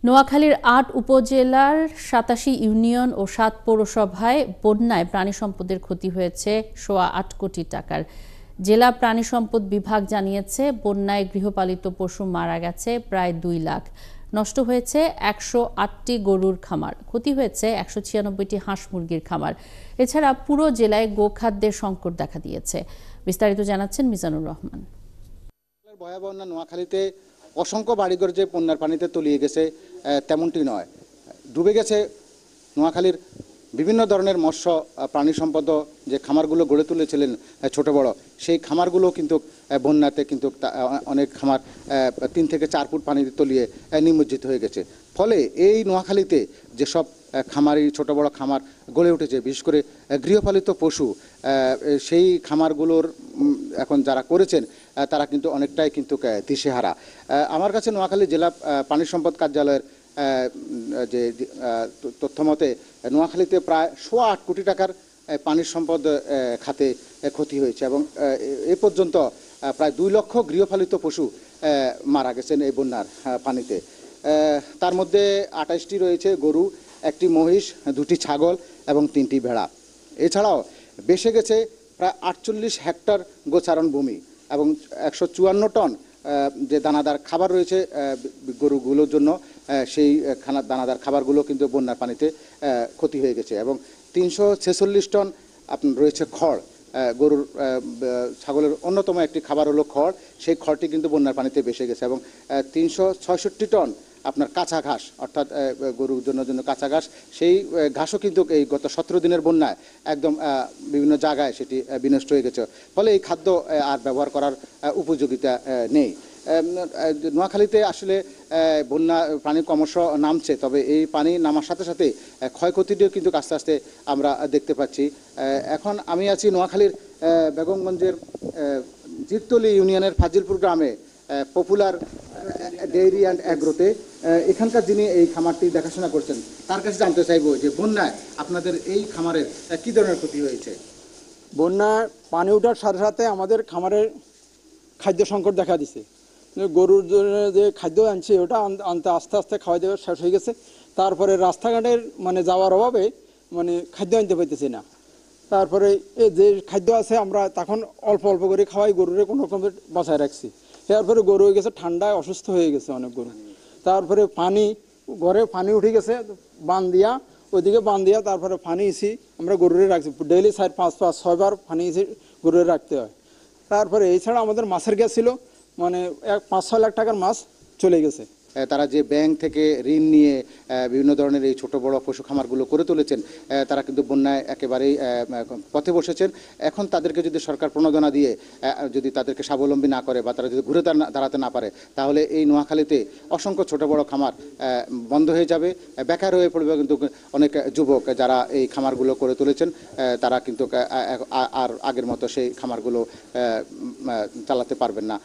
নোয়াখালীর ৮ উপজেলার ৮৭ ইউনিয়ন ও ৭ পৌরসভায় বন্যায় প্রাণী সম্পদের ক্ষতি হয়েছে ৮.৫ কোটি টাকার। জেলা প্রাণী সম্পদ বিভাগ জানিয়েছে, বন্যায় গৃহপালিত পশু মারা গেছে প্রায় ২ লাখ, নষ্ট হয়েছে ১০৮টি গরুর খামার, ক্ষতি হয়েছে ১৯৬টি হাঁস মুরগির খামার। এছাড়া পুরো জেলায় গোখাদ্যের সংকট দেখা দিয়েছে। বিস্তারিত জানাচ্ছেন মিজানুর রহমান। ভয়াবহ নোয়াখালীতে অসংখ্য বাড়িঘর যে বন্যার পানিতে তলিয়ে গেছে তেমনটি নয়, ডুবে গেছে নোয়াখালীর বিভিন্ন ধরনের মৎস্য প্রাণী সম্পদ যে খামারগুলো গড়ে তুলেছিলেন ছোট বড়, সেই খামারগুলো কিন্তু বন্যাতে কিন্তু অনেক খামার ৩ থেকে ৪ ফুট পানিতে তলিয়ে নিমজ্জিত হয়ে গেছে। ফলে এই নোয়াখালীতে যেসব খামারি ছোট বড় খামার গড়ে উঠেছে, বিশেষ করে গৃহপালিত পশু, সেই খামারগুলোর এখন যারা করেছেন তারা কিন্তু অনেকটাই কিন্তু দিশেহারা। আমার কাছে নোয়াখালী জেলা পানি সম্পদ কার্যালয়ের যে তথ্য মতে নোয়াখালীতে প্রায় ৮.৫ কোটি টাকার পানির সম্পদ খাতে ক্ষতি হয়েছে এবং এ পর্যন্ত প্রায় ২ লক্ষ গৃহপালিত পশু মারা গেছেন এই বন্যার পানিতে। তার মধ্যে ২৮টি রয়েছে গরু, ১টি মহিষ, 2টি ছাগল এবং 3টি ভেড়া। এছাড়াও বেসে গেছে প্রায় ৪৮ হেক্টর গোচারণ ভূমি এবং ১৫৪ টন যে দানাদার খাবার রয়েছে গরুগুলোর জন্য, সেই দানাদার খাবারগুলো কিন্তু বন্যার পানিতে ক্ষতি হয়ে গেছে এবং ৩৪৬ টন আপনার রয়েছে খড়। গরুর ছাগলের অন্যতম একটি খাবার হলো খড়, সেই খড়টি কিন্তু বন্যার পানিতে ভেসে গেছে এবং ৩৬৬ টন আপনার কাঁচা ঘাস, অর্থাৎ গরুর জন্য কাঁচা ঘাস, সেই ঘাসও কিন্তু এই গত ১৭ দিনের বন্যায় একদম বিভিন্ন জায়গায় সেটি বিনষ্ট হয়ে গেছে। ফলে এই খাদ্য আর ব্যবহার করার উপযোগিতা নেই। নোয়াখালীতে আসলে বন্যা পানি ক্রমশ নামছে, তবে এই পানি নামার সাথে সাথে ক্ষয়ক্ষতিটিও কিন্তু আস্তে আস্তে আমরা দেখতে পাচ্ছি। এখন আমি আছি নোয়াখালীর বেগমগঞ্জের জিরতলি ইউনিয়নের ফাজিলপুর গ্রামে পপুলার ডেইরি অ্যান্ড অ্যাগ্রোতে। এখানকার যিনি এই খামারটি দেখাশোনা করছেন তার কাছে জানতে চাইব যে বন্যায় আপনাদের এই খামারের কী ধরনের ক্ষতি হয়েছে। বন্যায় পানি ওঠার সাথে সাথে আমাদের খামারের খাদ্য সংকট দেখা দিছে। গরুর জন্য যে খাদ্য আনছি ওটা আনতে আস্তে আস্তে খাওয়া দাওয়া শেষ হয়ে গেছে। তারপরে রাস্তাঘাটের যাওয়ার অভাবে খাদ্য আনতে পাইতেছি না। তারপরে যে খাদ্য আছে আমরা তখন অল্প অল্প করে খাওয়াই, গরুরে কোনো রকম বাঁচায় রাখছি। এরপরে গরু হয়ে গেছে ঠান্ডায় অসুস্থ হয়ে গেছে অনেক গরু। তারপরে পানি ঘরে পানি উঠে গেছে, বান দিয়া ওইদিকে বান দিয়া তারপরে পানি ইসি আমরা গরুরে রাখছি। ডেইলি 4-5-6 বার পানি ইসি গরুরে রাখতে হয়। তারপরে এছাড়া আমাদের মাছের গ্যাস ছিল, 5-6 লাখ টাকার মাছ চলে গেছে। তারা যে ব্যাংক থেকে ঋণ নিয়ে বিভিন্ন ধরনের এই ছোট বড় পশু খামারগুলো করে তুলেছেন, তারা কিন্তু বন্যায় একেবারেই পথে বসেছেন। এখন তাদেরকে যদি সরকার প্রণোদনা দিয়ে যদি তাদেরকে স্বাবলম্বী না করে বা তারা যদি ঘুরে দাঁড়াতে না পারে, তাহলে এই নোয়াখালীতে অসংখ্য ছোট বড় খামার বন্ধ হয়ে যাবে, বেকার হয়ে পড়বে। কিন্তু অনেক যুবক যারা এই খামারগুলো করে তুলেছেন তারা কিন্তু আর আগের মতো সেই খামারগুলো চালাতে পারবেন না।